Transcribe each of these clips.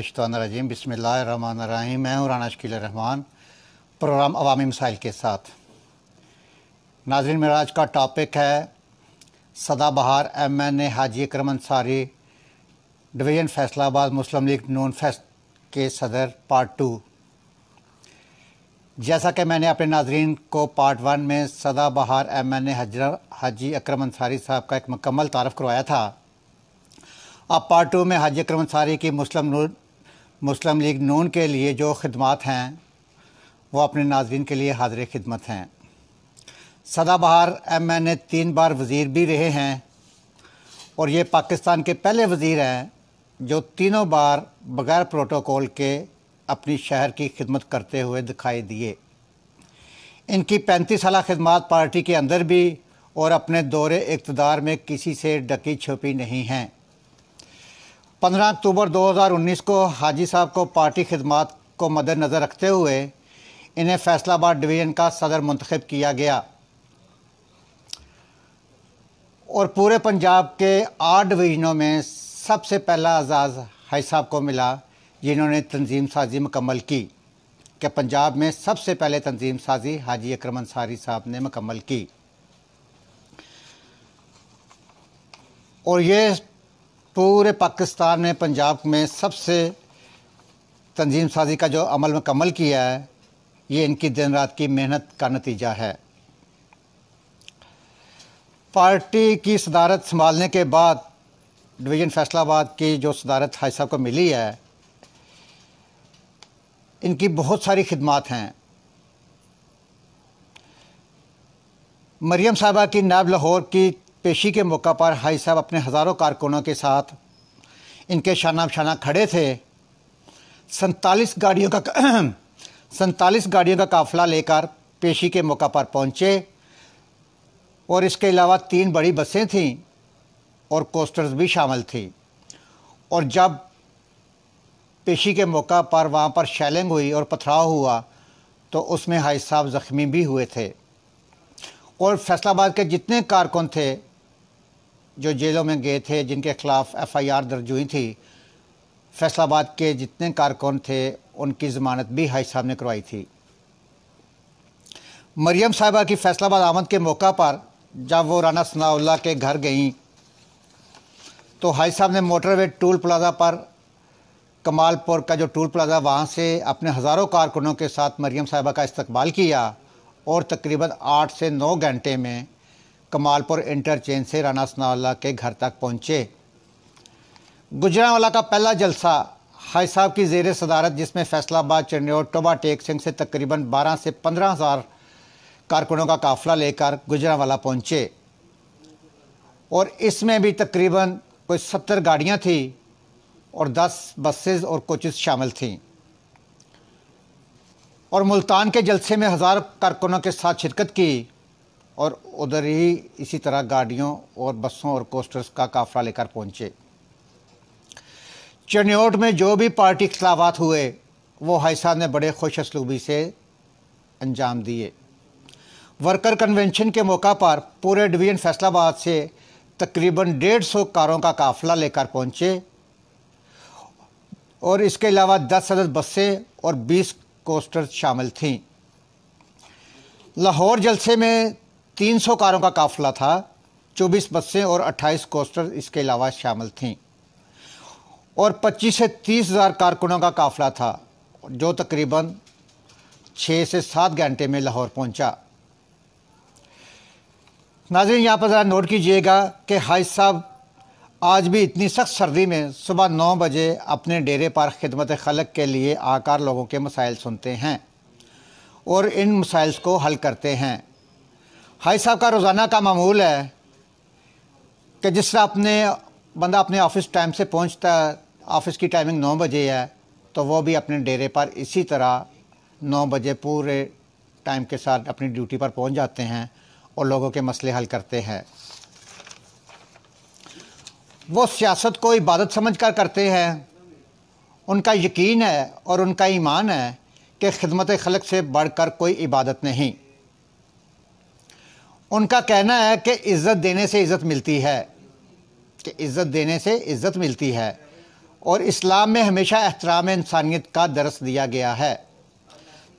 मिनश्शैतानिर्रजीम बिस्मिल्लाहिर्रहमानिर्रहीम। मैं हूँ राना शकील रहमान, प्रोग्राम अवामी मसाइल के साथ। नाज़रीन, मेरा आज का टॉपिक है सदाबहार MNA हाजी अकरम अंसारी डिवीज़न फैसलाबाद मुस्लिम लीग नून फेस्ट के सदर पार्ट 2। जैसा कि मैंने अपने नाज़रीन को पार्ट 1 में सदाबहार MNA हाजी अकरम अंसारी साहब का एक मुकम्मल तारफ़ करवाया था, अब पार्ट 2 में हाजी अकरम अंसारी की मुस्लिम लीग नून के लिए जो खिदमात हैं वो अपने नाज़रीन के लिए हाज़िर खिदमत हैं। सदाबहार MNA 3 बार वज़ीर भी रहे हैं और ये पाकिस्तान के पहले वज़ीर हैं जो तीनों बार बग़ैर प्रोटोकॉल के अपनी शहर की खिदमत करते हुए दिखाई दिए। इनकी 35 साल खिदमत पार्टी के अंदर भी और अपने दौरे इक़्तिदार में किसी से ढकी छुपी नहीं हैं। 15 अक्टूबर 2019 को हाजी साहब को पार्टी खिदमत को मद्देनज़र रखते हुए इन्हें फैसलाबाद डिवीज़न का सदर मुंतखब किया गया और पूरे पंजाब के 8 डिवीज़नों में सबसे पहला एजाज़ हाजी साहब को मिला, जिन्होंने तंजीम साजी मुकम्मल की कि पंजाब में सबसे पहले तंजीम साजी हाजी अकरम अंसारी साहब ने मुकम्मल की। और ये पूरे पाकिस्तान में पंजाब में सबसे तंजीम साजी का जो अमल मुकम्मल किया है, ये इनकी दिन रात की मेहनत का नतीजा है। पार्टी की सदारत संभालने के बाद डिवीज़न फैसलाबाद की जो सदारत हाजी साहब को मिली है, इनकी बहुत सारी खिदमात हैं। मरियम साहबा की नायब लाहौर की पेशी के मौका पर हाजी साहब अपने हज़ारों कारकुनों के साथ इनके शाना बशाना खड़े थे। 47 गाड़ियों का काफ़िला लेकर पेशी के मौका पर पहुँचे और इसके अलावा 3 बड़ी बसें थीं और कोस्टर्स भी शामिल थी। और जब पेशी के मौका पर वहाँ पर शैलिंग हुई और पथराव हुआ तो उसमें हाजी साहब ज़ख्मी भी हुए थे। और फैसलाबाद के जितने कारकुन थे जो जेलों में गए थे, जिनके ख़िलाफ़ FIR दर्ज हुई थी, फैसलाबाद के जितने कारकुन थे उनकी ज़मानत भी हाजी साहब ने करवाई थी। मरियम साहिबा की फैसलाबाद आमद के मौका पर जब वो राना सनाउल्लाह के घर गईं तो हाजी साहब ने मोटरवे टूल प्लाज़ा पर कमालपुर का जो टूल प्लाज़ा, वहाँ से अपने हज़ारों कारकुनों के साथ मरियम साहिबा का इस्तकबाल किया और तकरीबन 8 से 9 घंटे में कमालपुर इंटरचेंज से राना सनाउल्लाह के घर तक पहुँचे। गुजरांवाला का पहला जलसा हाजी साहब की ज़ेर सदारत, जिसमें फैसलाबाद, चरनियोट, टोबा टेक सिंह से तकरीबन 12 से 15 हज़ार कारकुनों का काफ़िला लेकर गुजरांवाला पहुँचे और इसमें भी तकरीबन कोई 70 गाड़ियाँ थी और 10 बसेस और कोचेस शामिल थीं। और मुल्तान के जलसे में हज़ार कारकुनों के साथ शिरकत की और उधर ही इसी तरह गाड़ियों और बसों और कोस्टर्स का काफ़िला लेकर पहुँचे। चरनियोट में जो भी पार्टी इख्तिलाफ़ात हुए वो हाजी साहब ने बड़े खुश असलूबी से अंजाम दिए। वर्कर कन्वेंशन के मौका पर पूरे डिवीज़न फैसलाबाद से तकरीबन 150 कारों का काफ़िला लेकर पहुँचे और इसके अलावा 10 अदद बसें और 20 कोस्टर्स शामिल थीं। लाहौर जलसे में 300 कारों का काफ़िला था, 24 बसें और 28 कोस्टर इसके अलावा शामिल थीं और 25 से 30 हज़ार कारकुनों का काफ़िला था जो तकरीबन 6 से 7 घंटे में लाहौर पहुंचा। नाज़रीन, यहाँ पर ज़रा नोट कीजिएगा कि हाजी साहब आज भी इतनी सख्त सर्दी में सुबह 9 बजे अपने डेरे पर खिदमत खल्क के लिए आकर लोगों के मसाइल सुनते हैं और इन मसाइल को हल करते हैं। हाजी साहब का रोज़ाना का मामूल है कि जिस तरह बंदा अपने ऑफ़िस टाइम से पहुंचता है, ऑफ़िस की टाइमिंग 9 बजे है, तो वो भी अपने डेरे पर इसी तरह 9 बजे पूरे टाइम के साथ अपनी ड्यूटी पर पहुंच जाते हैं और लोगों के मसले हल करते हैं। वो सियासत को इबादत समझकर करते हैं। उनका यकीन है और उनका ईमान है कि खिदमत खल्क से बढ़कर कोई इबादत नहीं। उनका कहना है कि इज़्ज़त देने से इज़्ज़त मिलती है, कि इज़्ज़त देने से इज़्ज़त मिलती है और इस्लाम में हमेशा एहतराम इंसानियत का दर्स दिया गया है।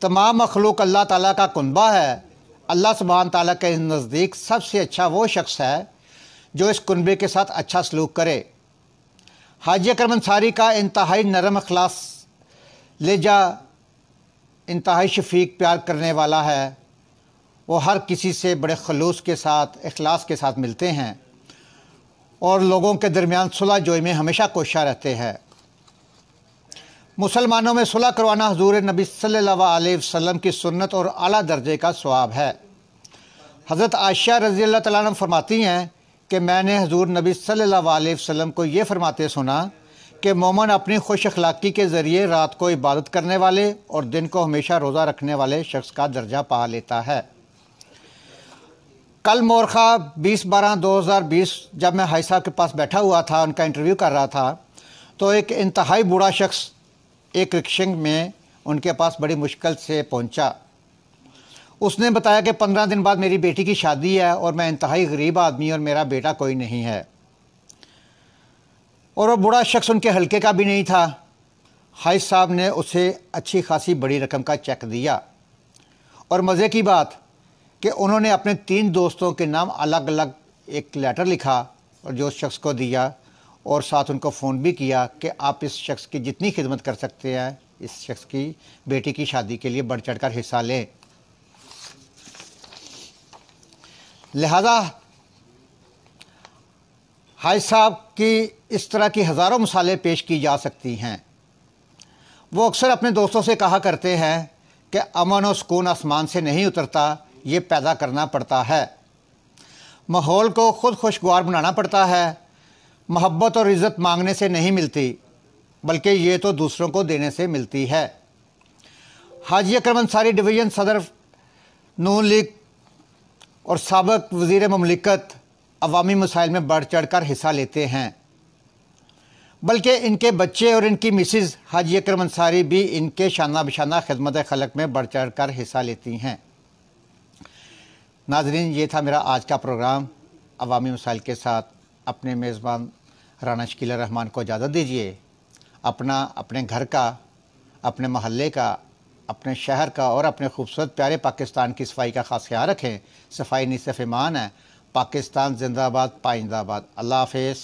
तमाम मखलूक अल्लाह ताला का कुनबा है। अल्लाह सुब्हान ताला के नज़दीक सबसे अच्छा वो शख्स है जो इस कुनबे के साथ अच्छा सलूक करे। हाजी अकरम अंसारी का इंतहाई नरम अखलास लेजा, इंतहाई शफीक प्यार करने वाला है। वो हर किसी से बड़े खलूस के साथ, इखलास के साथ मिलते हैं और लोगों के दरमियान सुलह जोई में हमेशा कोशिश रहते हैं। मुसलमानों में सुलह करवाना हुजूर नबी सल्लल्लाहु अलैहि वसल्लम की सुन्नत और आला दर्जे का सवाब है। हज़रत आयशा रज़ी अल्लाह तआला अन्हा फरमाती हैं कि मैंने हुजूर नबी सल्लल्लाहु अलैहि वसल्लम को ये फरमाते सुना कि मोमिन अपनी खुश अखलाक़ी के ज़रिए रात को इबादत करने वाले और दिन को हमेशा रोज़ा रखने वाले शख्स का दर्जा पा लेता है। कल मोरखा 20/12/2020 जब मैं हाई साहब के पास बैठा हुआ था, उनका इंटरव्यू कर रहा था, तो एक इंतहाई बूढ़ा शख्स एक रिक्शे में उनके पास बड़ी मुश्किल से पहुंचा। उसने बताया कि 15 दिन बाद मेरी बेटी की शादी है और मैं इंतहाई गरीब आदमी और मेरा बेटा कोई नहीं है। और वो बूढ़ा शख्स उनके हल्के का भी नहीं था। हाई साहब ने उसे अच्छी खासी बड़ी रकम का चेक दिया और मज़े की बात कि उन्होंने अपने 3 दोस्तों के नाम अलग अलग एक लेटर लिखा और जो उस शख्स को दिया और साथ उनको फ़ोन भी किया कि आप इस शख्स की जितनी खिदमत कर सकते हैं, इस शख्स की बेटी की शादी के लिए बढ़ चढ़ कर हिस्सा लें। लिहाजा हाई साहब की इस तरह की हज़ारों मिसालें पेश की जा सकती हैं। वो अक्सर अपने दोस्तों से कहा करते हैं कि अमन और सुकून आसमान से नहीं उतरता, ये पैदा करना पड़ता है। माहौल को ख़ुद खुशगवार बनाना पड़ता है। मोहब्बत और इज़्ज़त मांगने से नहीं मिलती, बल्कि ये तो दूसरों को देने से मिलती है। हाजी अकरम अंसारी डिवीज़न सदर नून लीग और साबिक़ वज़ीर ममलिकत अवामी मसाइल में बढ़ चढ़ कर हिस्सा लेते हैं, बल्कि इनके बच्चे और इनकी मिसिज़ हाजी अकरम अंसारी भी इनके शाना बशाना खिदमत खलक में बढ़ चढ़ कर हिस्सा लेती हैं। नाज़रीन, ये था मेरा आज का प्रोग्राम अवामी मसाइल के साथ। अपने मेज़बान राना शकील रहमान को इजाज़त दीजिए। अपना, अपने घर का, अपने महल्ले का, अपने शहर का और अपने खूबसूरत प्यारे पाकिस्तान की सफाई का ख़ास ख्याल रखें। सफाई निसफ़ ईमान है। पाकिस्तान जिंदाबाद, पाइंदाबाद। अल्लाह हाफ़िज़।